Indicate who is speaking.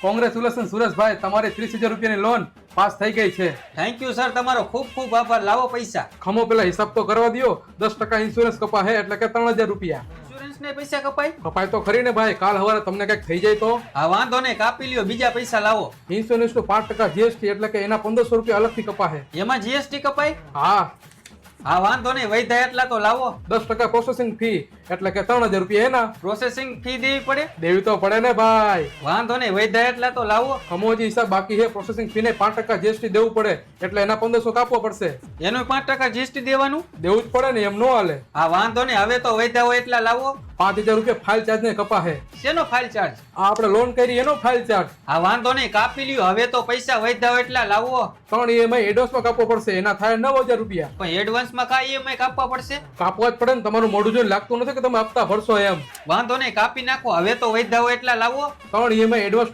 Speaker 1: Congratulation Sureshbhai, તમારી 30,000 રૂપિયાની loan pass થઈ ગઈ છે.
Speaker 2: થેન્ક યુ સર, તમારો ખૂબ ખૂબ આભાર. લાવો પૈસા.
Speaker 1: ખમો પેલા હિસાબ તો કરવા દ્યો. 10% ઇન્સ્યોરન્સ કપા હે એટલે કે 3,000 રૂપિયા
Speaker 2: ઇન્સ્યોરન્સ ને પૈસા કપાય?
Speaker 1: કપાય તો ખરી ને ભાઈ. કાલ સવારે તમને કઈક થઈ જાય તો
Speaker 2: હા વાંધો નહીં, કાપી લ્યો. બીજા પૈસા લાવો.
Speaker 1: ઇન્સ્યોરન્સ નું 5% જીએસટી એટલે કે એના 1,500 રૂપિયા અલગથી કપા હે.
Speaker 2: એમાં જીએસટી કપાય?
Speaker 1: હા,
Speaker 2: હા વાંધો નહીં, વૈધા એટલા તો લાવો.
Speaker 1: 10% પ્રોસેસિંગ ફી એટલે કે 3,000 રૂપિયા એના
Speaker 2: પ્રોસેસિંગ ફી દેવી પડે?
Speaker 1: દેવી તો પડે ને ભાઈ.
Speaker 2: વાંધો નહીં, વૈધા એટલા તો લાવો.
Speaker 1: ખમો હજી હિસાબ બાકી છે. પ્રોસેસિંગ ફી ને 5% જીએસટી દેવું પડે એટલે એના 1,500 કાપવો પડશે.
Speaker 2: એનું 5% જીએસટી દેવાનું?
Speaker 1: દેવું જ પડે ને, એમ નો હાલે.
Speaker 2: હા વાંધો નહીં, હવે તો વૈધા હોય એટલા લાવો.
Speaker 1: 5,000 રૂપિયા ફાઇલ ચાર્જ ને કપા હે.
Speaker 2: શેનો ફાઇલ ચાર્જ?
Speaker 1: આ આપણે લોન કરી એનો ફાઇલ ચાર્જ.
Speaker 2: હા વાંધો નહીં, કાપી લ્યો. હવે તો પૈસા વૈધા હોય એટલા લાવો.
Speaker 1: 3 EMI એડવાન્સમાં કાપવો પડશે. એના થાય 9,000 રૂપિયા.
Speaker 2: પણ એડવાન્સમાં કાંઈ EMI કાપવા પડશે?
Speaker 1: કાપવા જ પડે ને. તમારું મોઢું જોઈને લાગતું નથી કે તમે હપ્તા ભરશો એમ.
Speaker 2: વાંધો નહીં, કાપી નાખો. હવે તો વૈધા હોય એટલા લાવો.
Speaker 1: 3 EMI એડવાન્સ